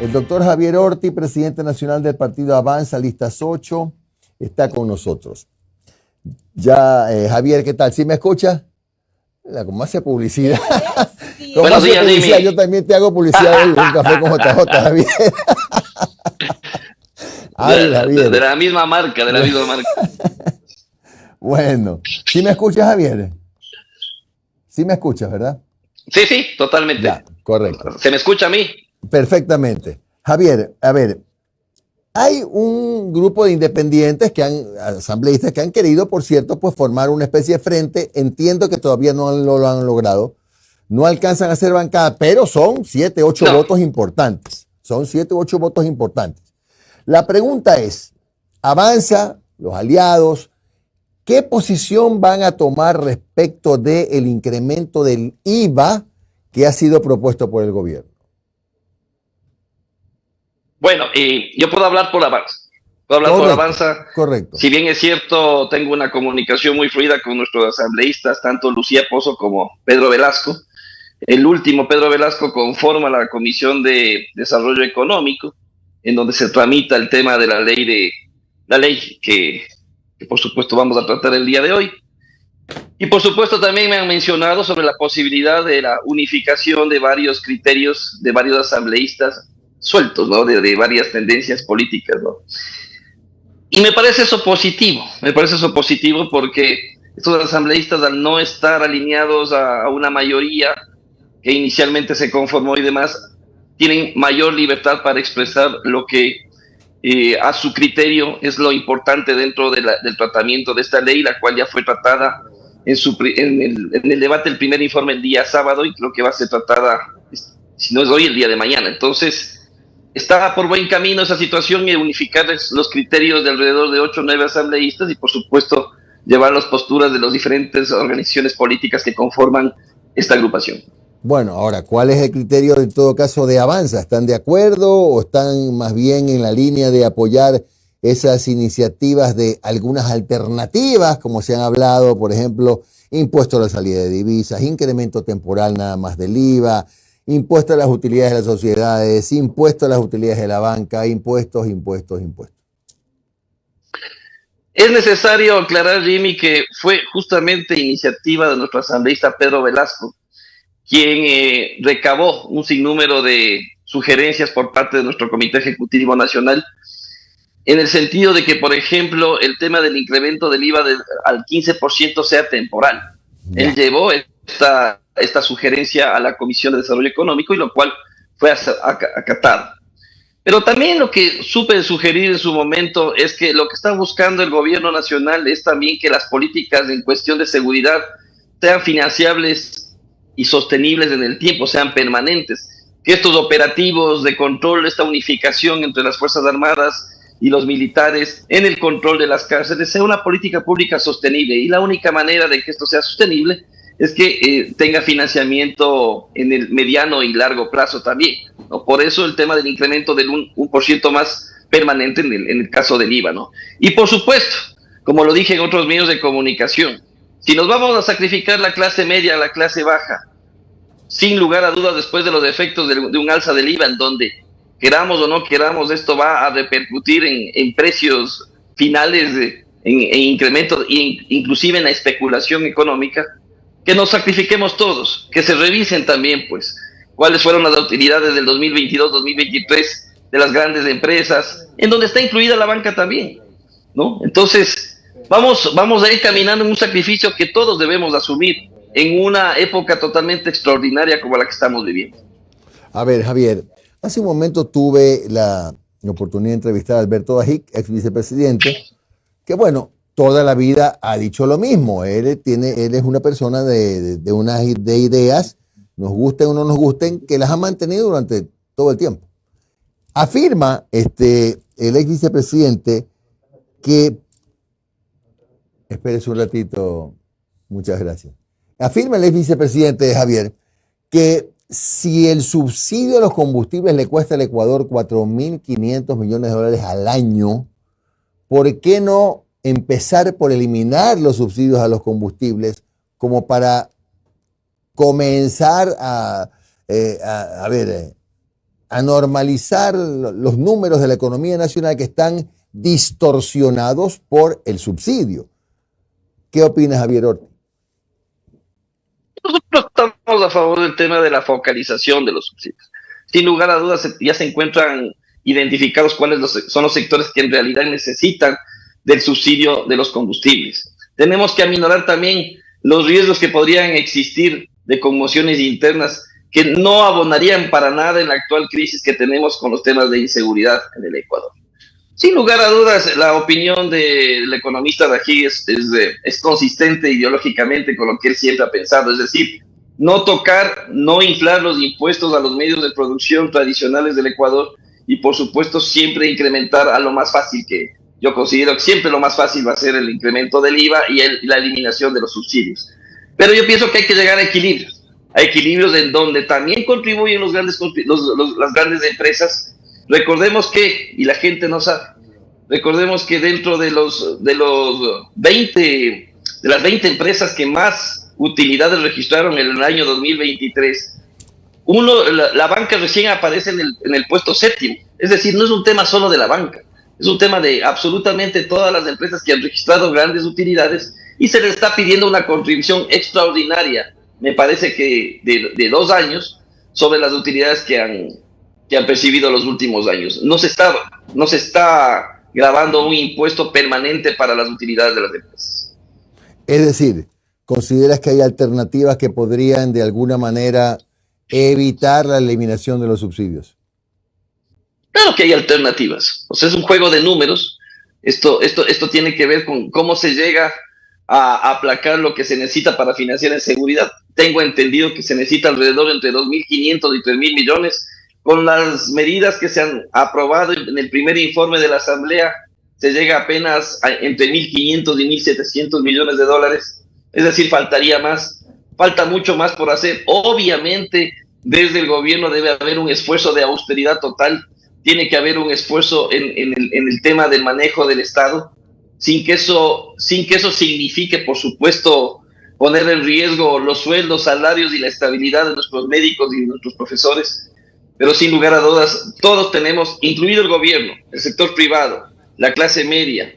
El doctor Javier Orti, presidente nacional del partido Avanza, listas 8, está con nosotros. Ya, Javier, ¿qué tal? ¿Sí me escucha? ¿Cómo hace publicidad? Sí. ¿Cómo Buenos hace días, publicidad? Jimmy. Yo también te hago publicidad de un café con JJ, Javier. Hábil, De Javier. la misma marca, de la misma marca. Bueno, ¿sí me escuchas, Javier? Sí me escuchas, ¿verdad? Sí, sí, Ya, totalmente. correcto. ¿Se me escucha a mí? Perfectamente. Javier, a ver, hay un grupo de independientes asambleístas que han querido, por cierto, pues formar una especie de frente. Entiendo que todavía no lo han logrado. No alcanzan a ser bancada, pero son 7, 8 No. votos importantes. Son 7 u 8 votos importantes. La pregunta es, Avanza, los aliados, ¿qué posición van a tomar respecto del incremento del IVA que ha sido propuesto por el gobierno? Bueno, yo puedo hablar por Avanza. Puedo hablar por Correcto, Avanza. correcto. Si bien es cierto, tengo una comunicación muy fluida con nuestros asambleístas, tanto Lucía Pozo como Pedro Velasco. El último, Pedro Velasco, conforma la Comisión de Desarrollo Económico, en donde se tramita el tema de la ley que por supuesto vamos a tratar el día de hoy. Y por supuesto también me han mencionado sobre la posibilidad de la unificación de varios criterios de varios asambleístas sueltos, ¿no? De varias tendencias políticas, ¿no? Y me parece eso positivo porque estos asambleístas, al no estar alineados a una mayoría que inicialmente se conformó y demás, tienen mayor libertad para expresar lo que a su criterio es lo importante dentro del tratamiento de esta ley, la cual ya fue tratada en el debate del primer informe el día sábado y creo que va a ser tratada, si no es hoy, el día de mañana. Entonces, está por buen camino esa situación y unificar los criterios de alrededor de 8 o 9 asambleístas y, por supuesto, llevar las posturas de las diferentes organizaciones políticas que conforman esta agrupación. Bueno, ahora, ¿cuál es el criterio en todo caso de Avanza? ¿Están de acuerdo o están más bien en la línea de apoyar esas iniciativas de algunas alternativas, como se han hablado, por ejemplo, impuesto a la salida de divisas, incremento temporal nada más del IVA, impuesto a las utilidades de las sociedades, impuesto a las utilidades de la banca, impuestos? Es necesario aclarar, Jimmy, que fue justamente iniciativa de nuestro asambleísta Pedro Velasco quien recabó un sinnúmero de sugerencias por parte de nuestro Comité Ejecutivo Nacional, en el sentido de que, por ejemplo, el tema del incremento del IVA al 15% sea temporal. Él llevó esta sugerencia a la Comisión de Desarrollo Económico y lo cual fue acatado. Pero también lo que supe sugerir en su momento es que lo que está buscando el gobierno nacional es también que las políticas en cuestión de seguridad sean financiables y sostenibles en el tiempo, sean permanentes, que estos operativos de control, esta unificación entre las Fuerzas Armadas y los militares en el control de las cárceles sea una política pública sostenible, y la única manera de que esto sea sostenible es que tenga financiamiento en el mediano y largo plazo también, ¿no? Por eso el tema del incremento del 1% más permanente en el caso del IVA, ¿no? Y por supuesto, como lo dije en otros medios de comunicación, si nos vamos a sacrificar la clase media a la clase baja, sin lugar a dudas, después de los efectos de un alza del IVA, en donde queramos o no queramos, esto va a repercutir en precios finales, en incrementos, inclusive en la especulación económica, que nos sacrifiquemos todos, que se revisen también, pues, cuáles fueron las utilidades del 2022-2023 de las grandes empresas, en donde está incluida la banca también, ¿no? Entonces, vamos a ir caminando en un sacrificio que todos debemos asumir en una época totalmente extraordinaria como la que estamos viviendo. A ver, Javier, hace un momento tuve la oportunidad de entrevistar a Alberto Dajic, ex vicepresidente, que bueno, toda la vida ha dicho lo mismo. Él es una persona de ideas, nos gusten o no nos gusten, que las ha mantenido durante todo el tiempo. Afirma el ex vicepresidente que, espérese un ratito, muchas gracias. Afirma el ex vicepresidente Javier que si el subsidio a los combustibles le cuesta al Ecuador 4.500 millones de dólares al año, ¿por qué no empezar por eliminar los subsidios a los combustibles como para comenzar a a normalizar los números de la economía nacional que están distorsionados por el subsidio. ¿Qué opinas, Javier Ortiz? Nosotros estamos a favor del tema de la focalización de los subsidios. Sin lugar a dudas, ya se encuentran identificados cuáles son los sectores que en realidad necesitan del subsidio de los combustibles. Tenemos que aminorar también los riesgos que podrían existir de conmociones internas que no abonarían para nada en la actual crisis que tenemos con los temas de inseguridad en el Ecuador. Sin lugar a dudas, la opinión del economista Rajig es consistente ideológicamente con lo que él siempre ha pensado, es decir, no tocar, no inflar los impuestos a los medios de producción tradicionales del Ecuador y por supuesto siempre incrementar a lo más fácil, que yo considero que siempre lo más fácil va a ser el incremento del IVA y la eliminación de los subsidios. Pero yo pienso que hay que llegar a equilibrios en donde también contribuyen las grandes empresas. Recordemos que, y la gente no sabe, recordemos que dentro de las 20 empresas que más utilidades registraron en el año 2023, la banca recién aparece en el puesto séptimo. Es decir, no es un tema solo de la banca, es un tema de absolutamente todas las empresas que han registrado grandes utilidades y se les está pidiendo una contribución extraordinaria, me parece que de 2 años, sobre las utilidades que han percibido los últimos años. No se está grabando un impuesto permanente para las utilidades de las empresas. Es decir, ¿consideras que hay alternativas que podrían de alguna manera evitar la eliminación de los subsidios? Claro que hay alternativas. O sea, es un juego de números. Esto tiene que ver con cómo se llega a aplacar lo que se necesita para financiar en seguridad. Tengo entendido que se necesita alrededor entre 2.500 y 3.000 millones. Con las medidas que se han aprobado en el primer informe de la Asamblea, se llega apenas entre 1.500 y 1.700 millones de dólares. Es decir, faltaría más. Falta mucho más por hacer. Obviamente, desde el gobierno debe haber un esfuerzo de austeridad total. Tiene que haber un esfuerzo en el tema del manejo del Estado, sin que eso signifique, por supuesto, poner en riesgo los sueldos, salarios y la estabilidad de nuestros médicos y nuestros profesores. Pero sin lugar a dudas, todos tenemos, incluido el gobierno, el sector privado, la clase media,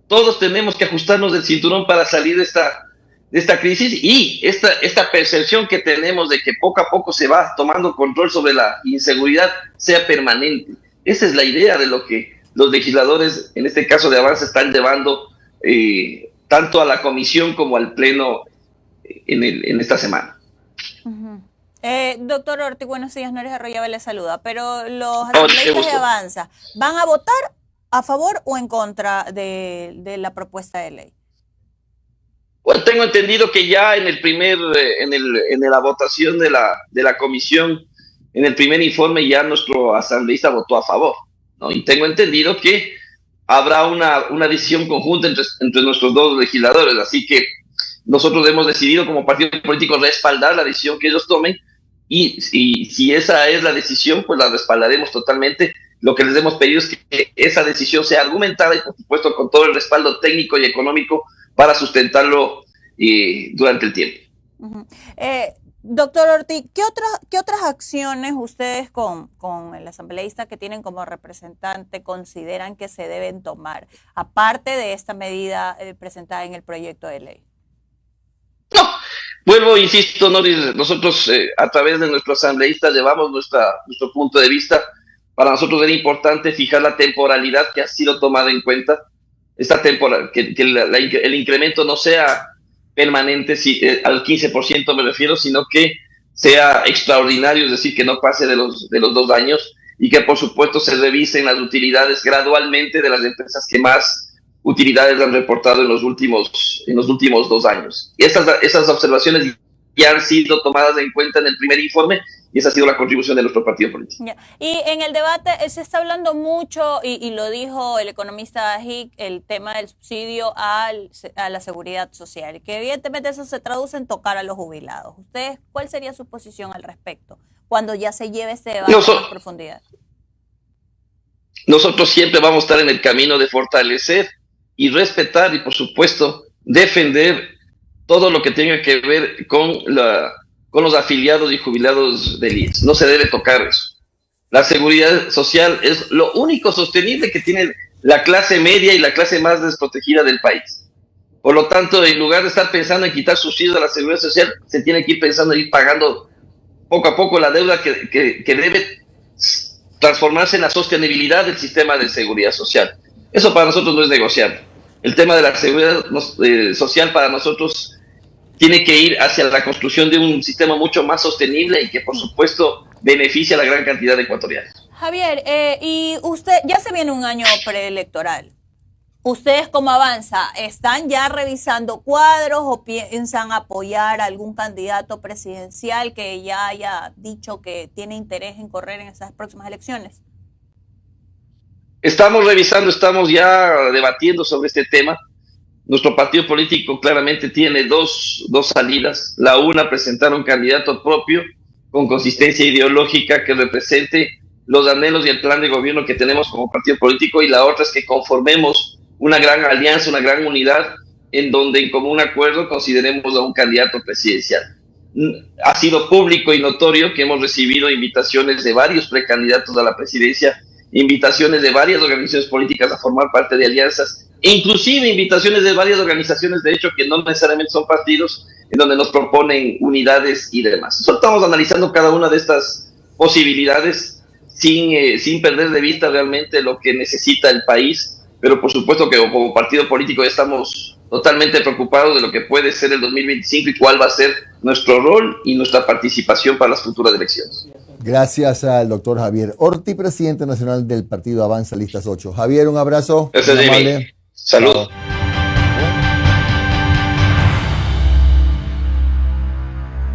todos tenemos que ajustarnos del cinturón para salir de esta crisis, y esta percepción que tenemos de que poco a poco se va tomando control sobre la inseguridad sea permanente. Esa es la idea de lo que los legisladores, en este caso de Avanza, están llevando tanto a la comisión como al pleno en esta semana. Uh-huh. Doctor Ortiz, buenos días, Noris Arroyave le saluda, pero los asambleístas de Avanza, ¿van a votar a favor o en contra de la propuesta de ley? Bueno, tengo entendido que ya en la votación de la comisión, en el primer informe, ya nuestro asambleísta votó a favor, ¿no? Y tengo entendido que habrá una decisión conjunta entre nuestros dos legisladores, así que nosotros hemos decidido como partido político respaldar la decisión que ellos tomen, y si esa es la decisión, pues la respaldaremos totalmente. Lo que les hemos pedido es que esa decisión sea argumentada y, por supuesto, con todo el respaldo técnico y económico para sustentarlo durante el tiempo. Uh-huh. Doctor Ortiz, ¿qué otras acciones ustedes con el asambleísta que tienen como representante consideran que se deben tomar, aparte de esta medida presentada en el proyecto de ley? No, vuelvo, insisto, Noris, nosotros a través de nuestro asambleísta llevamos nuestro punto de vista. Para nosotros era importante fijar la temporalidad que ha sido tomada en cuenta. Esta temporalidad, que el incremento no sea permanente, al 15% me refiero, sino que sea extraordinario, es decir, que no pase de los 2 años, y que por supuesto se revisen las utilidades gradualmente de las empresas que más utilidades han reportado en los últimos 2 años. Y esas observaciones ya han sido tomadas en cuenta en el primer informe, y esa ha sido la contribución de nuestro partido político. Y en el debate se está hablando mucho, y lo dijo el economista Rajig, el tema del subsidio a la seguridad social, que evidentemente eso se traduce en tocar a los jubilados. ¿Ustedes cuál sería su posición al respecto cuando ya se lleve este debate en profundidad? Nosotros siempre vamos a estar en el camino de fortalecer y respetar y, por supuesto, defender todo lo que tenga que ver con los afiliados y jubilados del IES. No se debe tocar eso. La seguridad social es lo único sostenible que tiene la clase media y la clase más desprotegida del país. Por lo tanto, en lugar de estar pensando en quitar subsidios a la seguridad social, se tiene que ir pensando en ir pagando poco a poco la deuda que debe transformarse en la sostenibilidad del sistema de seguridad social. Eso para nosotros no es negociable. El tema de la seguridad social para nosotros tiene que ir hacia la construcción de un sistema mucho más sostenible y que, por supuesto, beneficie a la gran cantidad de ecuatorianos. Javier, y usted, ya se viene un año preelectoral. ¿Ustedes como Avanza están ya revisando cuadros o piensan apoyar a algún candidato presidencial que ya haya dicho que tiene interés en correr en esas próximas elecciones? Estamos revisando, estamos ya debatiendo sobre este tema. Nuestro partido político claramente tiene dos salidas. La una, presentar un candidato propio con consistencia ideológica que represente los anhelos y el plan de gobierno que tenemos como partido político, y la otra es que conformemos una gran alianza, una gran unidad, en donde en común acuerdo consideremos a un candidato presidencial. Ha sido público y notorio que hemos recibido invitaciones de varios precandidatos a la presidencia, invitaciones de varias organizaciones políticas a formar parte de alianzas, e inclusive invitaciones de varias organizaciones, de hecho, que no necesariamente son partidos, en donde nos proponen unidades y demás. Nosotros estamos analizando cada una de estas posibilidades sin perder de vista realmente lo que necesita el país, pero por supuesto que como partido político ya estamos totalmente preocupados de lo que puede ser el 2025 y cuál va a ser nuestro rol y nuestra participación para las futuras elecciones. Gracias al doctor Javier Orti, presidente nacional del partido Avanza Listas 8. Javier, un abrazo. Gracias, Jimmy. Salud. Chao.